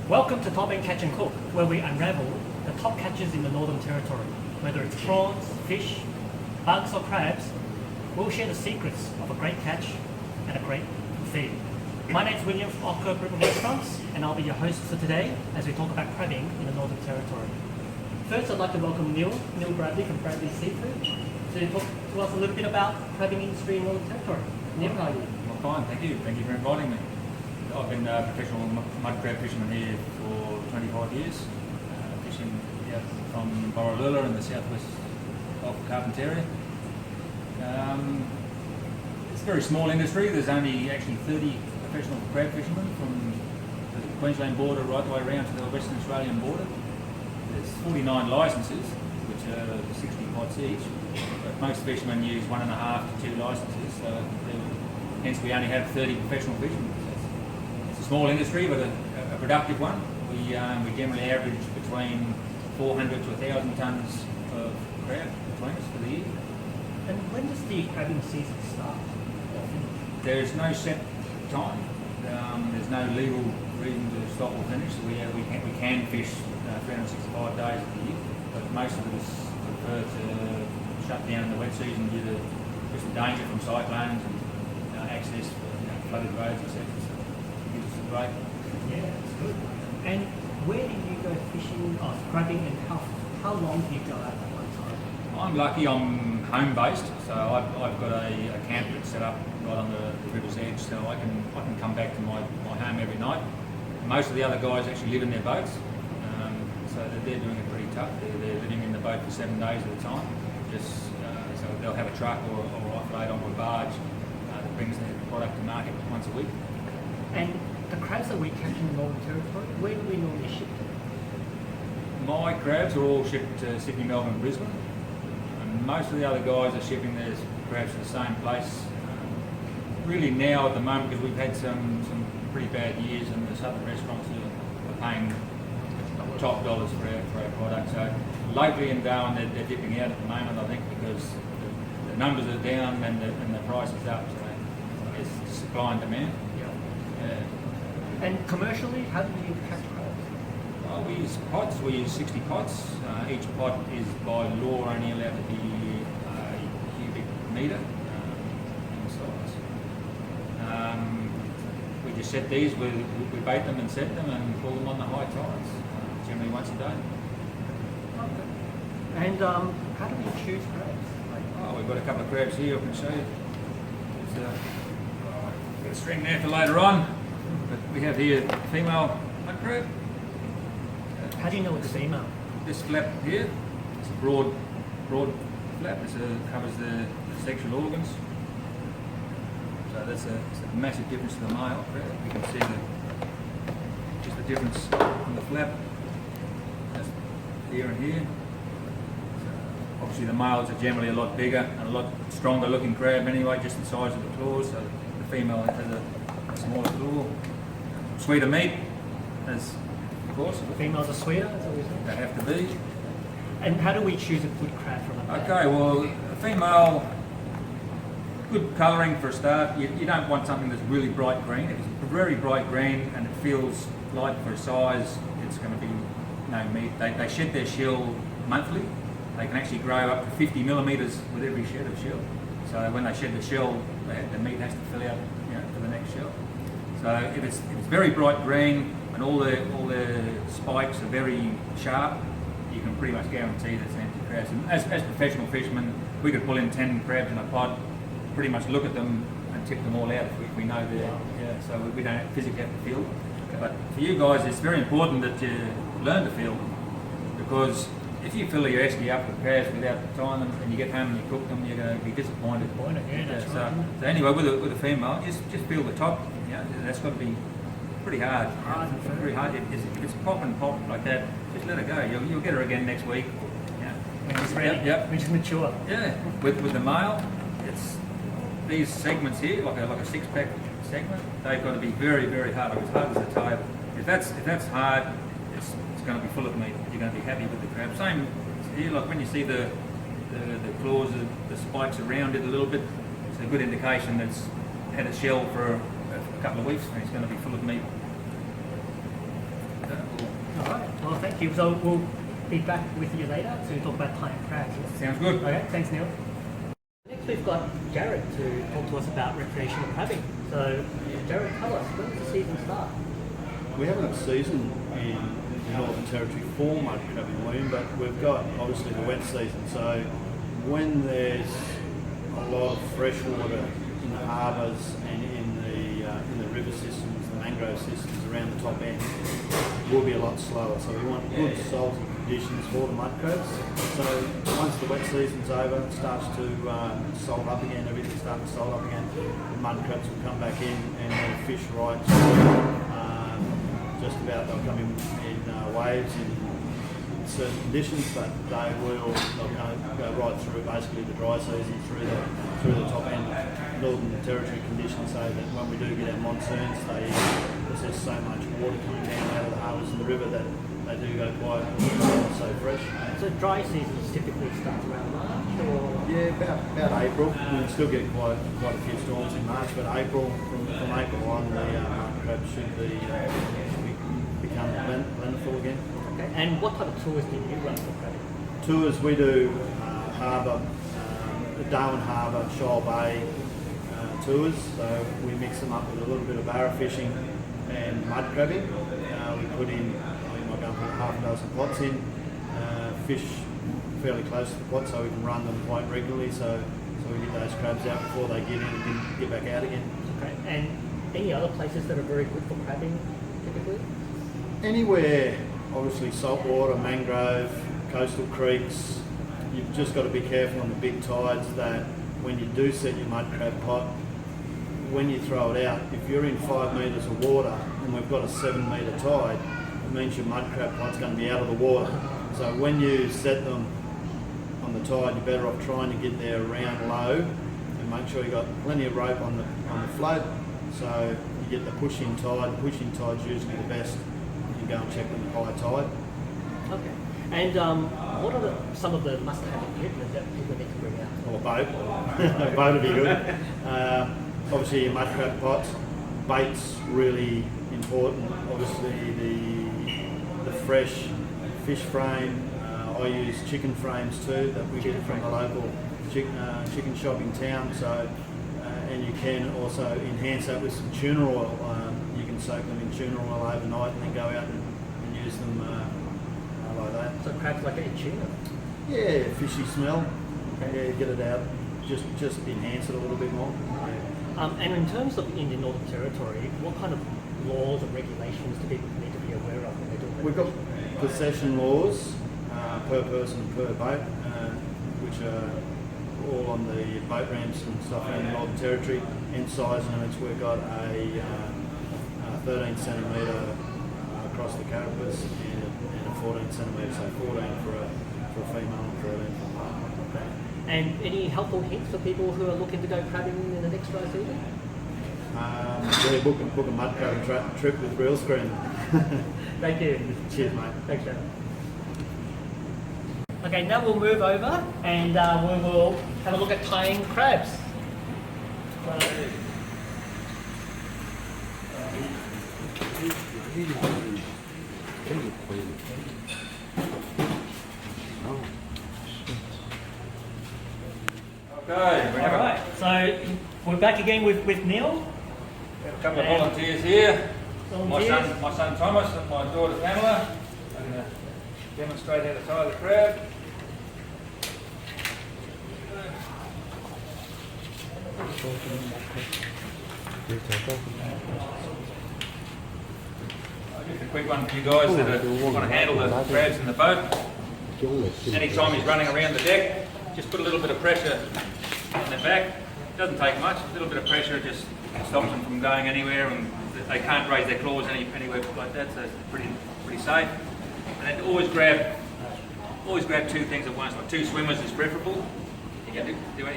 Welcome to Top End Catch and Cook, where we unravel the top catches in the Northern Territory. Whether it's prawns, fish, bugs or crabs, we'll share the secrets of a great catch and a great feed. My name's William from Off-Curve River Restaurants, and I'll be your host for today as we talk about crabbing in the Northern Territory. First, I'd like to welcome Neil Bradley from Bradley Seafood to talk to us a little bit about crabbing industry in the Northern Territory. Neil, how are you? Well, fine, thank you. Thank you for inviting me. I've been a professional mud crab fisherman here for 25 years, fishing from Borroloola in the southwest of Carpentaria. It's a very small industry. There's only actually 30 professional crab fishermen from the Queensland border right the way around to the Western Australian border. There's 49 licences, which are 60 pots each, but most fishermen use 1.5 to 2 licences, so hence we only have 30 professional fishermen. Small industry, but a productive one. We generally average between 400 to 1,000 tonnes of crab between us for the year. And when does the crabbing season start? There's no set time. There's no legal reason to stop or finish. We can fish 365 days of the year, but most of us prefer to shut down in the wet season due to just the danger from cyclones and access for flooded roads, etc. Right. Yeah, that's good. And where do you go fishing, crabbing, and how long do you go out at one time? I'm lucky. I'm home based, so I've got a camp that's set up right on the river's edge, so I can come back to my home every night. Most of the other guys actually live in their boats, so they're doing it pretty tough. They're living in the boat for 7 days at a time. So they'll have a truck or offload onto a barge that brings their product to market once a week. And the crabs that we catch in the Northern Territory, where do we normally ship them? My crabs are all shipped to Sydney, Melbourne, Brisbane. And most of the other guys are shipping their crabs to the same place. Really now at the moment, because we've had some pretty bad years and the southern restaurants are paying top dollars for our product. So locally in Darwin they're dipping out at the moment, I think, because the numbers are down and the price is up. So it's supply and demand. Yeah. And commercially, how do you catch crabs? Well, we use pots. We use 60 pots. Each pot is by law only allowed to be a cubic metre in size. We just set these. We bait them and set them and pull them on the high tides, generally once a day. Okay. And how do we choose crabs? We've got a couple of crabs here. I can show you. There's got a string there for later on. But we have here female mud crab. How do you know it's female? This flap here, it's a broad flap. It covers the sexual organs. So that's a massive difference to the male crab. You can see just the difference on the flap. That's here and here. So obviously the males are generally a lot bigger and a lot stronger looking crab anyway, just the size of the claws. So the female has a smaller claw. Sweeter meat, as of course. The females are sweeter, that's what we say. They have to be. And how do we choose a good crab from a bag? Okay, well, a female, good colouring for a start. You don't want something that's really bright green. If it's very bright green and it feels light for a size, it's going to be no meat. They shed their shell monthly. They can actually grow up to 50 millimetres with every shed of shell. So when they shed the shell, the meat has to fill out for the next shell. So if it's very bright green and all the spikes are very sharp, you can pretty much guarantee that it's an empty crab. And as professional fishermen, we could pull in 10 crabs in a pot, pretty much look at them and tip them all out if we know they're. Yeah, so we don't physically have to feel them. But for you guys, it's very important that you learn to feel them, because if you fill your esky up with crabs without time and you get home and you cook them, you're going to be disappointed. So anyway, with a female, just feel the top. That's got to be pretty hard. Very hard. If it's popping like that, just let her go. You'll get her again next week. When it's ready. Yep. When it's mature. Yeah. With the male, it's these segments here, like a 6-pack segment. They've got to be very, very hard, like as hard as a table. If that's hard, it's going to be full of meat. You're going to be happy with the crab. Same here, like when you see the claws, the spikes around it a little bit, it's a good indication that it's had a shell for a couple of weeks and it's going to be full of meat. Thank you. So we'll be back with you later to talk about Thai crabs. Sounds good. Okay, thanks Neil. Next we've got Jared to talk to us about recreational crabbing. So Jared, tell us, when does the season start? We haven't had a season in the Northern Territory for mud crabbing, William, but we've got obviously the wet season. So when there's a lot of fresh water in the harbours and in the river systems, the mangrove systems around the top end, will be a lot slower. So we want good salty conditions for the mud crabs. So once the wet season's over, it starts to salt up again, everything starts to salt up again, the mud crabs will come back in and they'll fish right just about, they'll come in waves in certain conditions, but they'll go right through basically the dry season through the top end Northern Territory conditions, so that when we do get our monsoons, there's just so much water coming down out of the harbours and the river that they do go quite so fresh. So dry season typically starts around March, or? Yeah, about April. We still get quite a few storms in March, but April from April on, the mud crabs should become plentiful again. Okay. And what type of tours do you run for crabbing? Tours we do harbour, Darwin Harbour, Shoal Bay tours. So we mix them up with a little bit of barra fishing and mud crabbing. We put in, we might go and put half a dozen pots in, fish fairly close to the pot so we can run them quite regularly. So we get those crabs out before they get in and get back out again. Okay. And any other places that are very good for crabbing typically? Anywhere, obviously saltwater, mangrove, coastal creeks, you've just got to be careful on the big tides that when you do set your mud crab pot, when you throw it out, if you're in 5 metres of water and we've got a 7 metre tide, it means your mud crab pot's going to be out of the water. So when you set them on the tide, you're better off trying to get there around low and make sure you've got plenty of rope on the float, so you get the push-in tide. The push-in tide's usually the best. You go and check them at high tide. Okay. And what are some of the must-have equipment that people need to bring out? Or a boat. A boat would be good. Obviously your mud crab pots. Bait's really important. Obviously the fresh fish frame. I use chicken frames too that we get from the local chicken shop in town. So and you can also enhance that with some tuna oil. You can soak them in tuna oil overnight and then go out and use them like that. So crabs like a tuna? Yeah, fishy smell. Okay. Yeah, get it out. Just enhance it a little bit more. Yeah. And in terms of in the Northern Territory, what kind of laws and regulations do people need to be aware of when they do We've got possession laws per person per boat, which are all on the boat ramps and stuff around the Northern Territory. And size limits, we've got a 13 centimetre across the carapace and a 14 centimetre, so 14 for a female and 13 for a male. Okay. And any helpful hints for people who are looking to go crabbing in the next dry season? Yeah, book a mud crabbing trip with reel screen. Thank you. Cheers, mate. Thanks, Jared. Okay, now we'll move over and we will have a look at tying crabs. Okay, we have Alright, so we're back again with Neil. a couple of volunteers here. Volunteers. My son Thomas and my daughter Pamela are going to demonstrate how to tie the crab. Just a quick one for you guys that want to handle the crabs in the boat. Anytime he's running around the deck, just put a little bit of pressure on their back. It doesn't take much, a little bit of pressure just stops them from going anywhere, and they can't raise their claws anywhere like that, so it's pretty safe. And then always grab 2 things at once, like 2 swimmers is preferable. He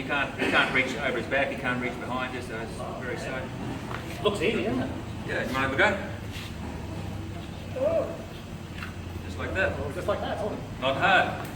can't reach over his back, he can't reach behind you, so it's very safe. Looks easy, isn't it? Yeah, you want to have a go? Oh. Just like that. Just like that, Not hard.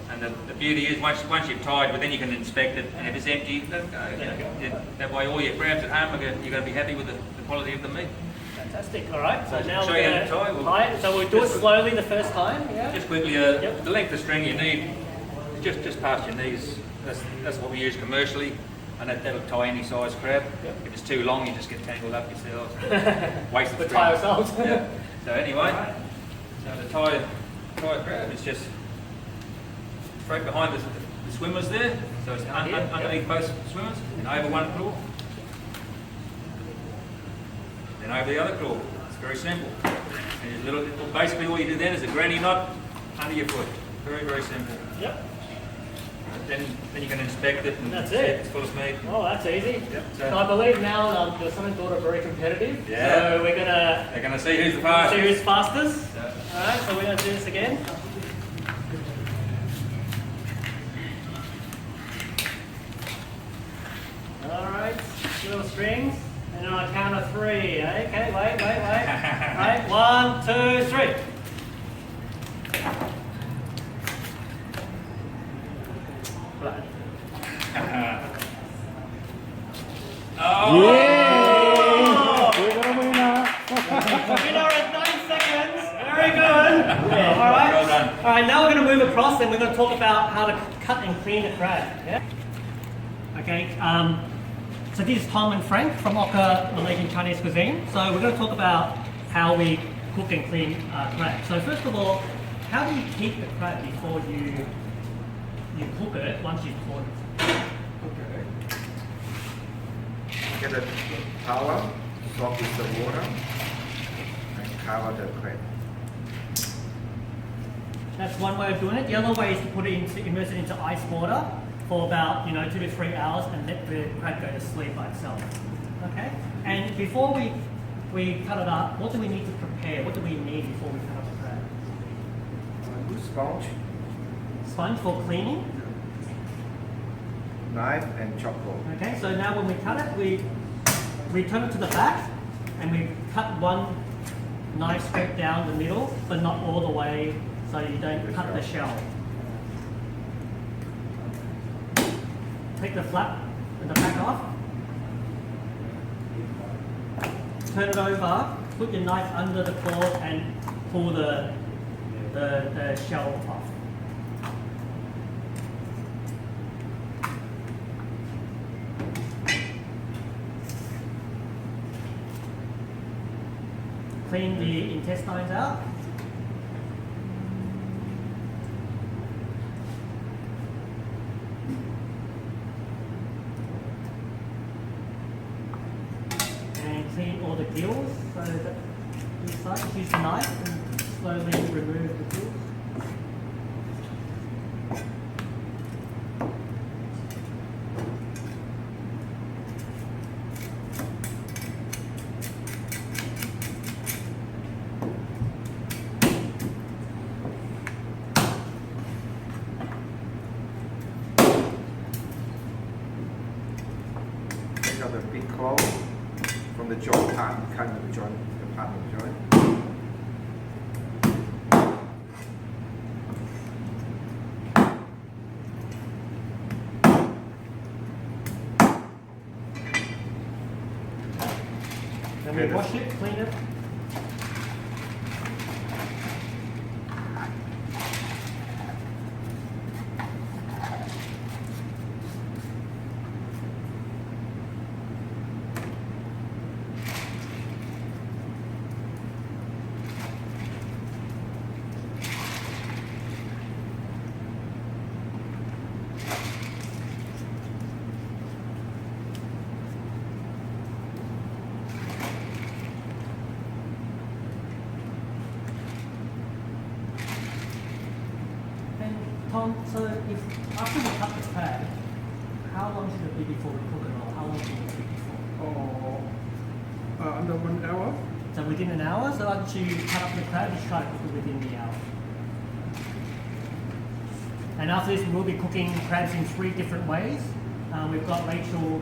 And the beauty is once you've tied, well, then you can inspect it, and if it's empty, let it go. That way all your crabs at home, you're going to be happy with the quality of the meat. Fantastic. All right. So now Show we're you going how to tie. to tie it. So we'll do it slowly the first time. Yeah. Just quickly, Yep. the length of string you need is just past your knees. That's what we use commercially, and that'll tie any size crab. Yep. If it's too long, you just get tangled up yourselves. Waste of We'll string. tie ourselves. Yeah. So anyway, Alright. so to tie a crab, it's just straight behind the swimmers there. So it's Here, underneath both swimmers, and over one claw, then over the other claw. It's very simple. And basically all you do then is a granny knot under your foot. Very, very simple. Yep. Then you can inspect it and That's see it. if it's full of meat. Oh, that's easy. Yep. So I believe now your son and daughter are very competitive. Yeah. So we're gonna They're going to see who's the see fastest. who's fastest. Yeah. All right. So we're gonna do this again. All right. Little strings. And on a count of 3. Okay. Wait. Right. 1, 2, 3. Right. Oh! Winner at 9 seconds. Very good. All right. Well done. All right. Now we're going to move across, and we're going to talk about how to cut and clean a crab. Yeah. Okay. So this is Tom and Frank from Oka Malaysian Chinese Cuisine. So we're going to talk about how we cook and clean crab. So first of all, how do you keep the crab before you cook it once you've caught it? Get a towel, soak with the water, and cover the crab. That's one way of doing it. The other way is to put it into, immerse it into ice water for about 2 to 3 hours and let the crab go to sleep by itself. Okay. And before we cut it up, what do we need to prepare? What do we need before we cut up the crab? Good sponge, Sponge for cleaning. knife, and chocolate. Okay. So now when we cut it, we turn it to the back and we cut one knife straight down the middle, but not all the way, so you don't cut the shell. Take the flap and the back off. Turn it over, put your knife under the claw and pull the shell off. Clean the intestines out. And clean all the gills so that you start to use the knife and slowly remove the gills. Take out the big claw from the joint part, cut the joint, the part of the joint. Then we wash it, clean it. And Tom, so if after we cut the crab, how long should it be before we cook it, or how long should it be before? Under 1 hour. So within an hour, so once you cut up the crab, you try to cook it within the hour. And after this, we'll be cooking crabs in 3 different ways. We've got Rachel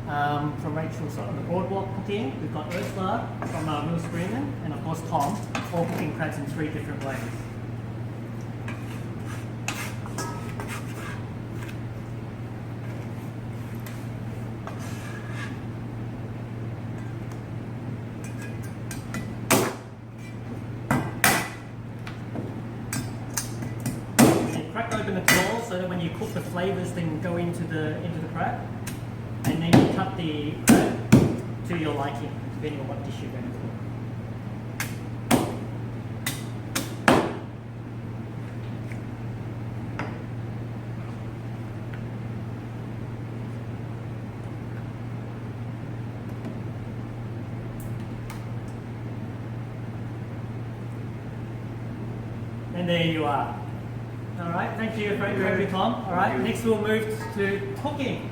from Rachel's on the boardwalk cooking. We've got Ursula from Mill Screamin', and of course Tom, all cooking crabs in 3 different ways. crack open the claw so that when you cook, the flavours then go into the crab, and then you cut the crab to your liking, depending on what dish you're going to cook. And there you are. All right, thank you for your time. All right, next we'll move to cooking.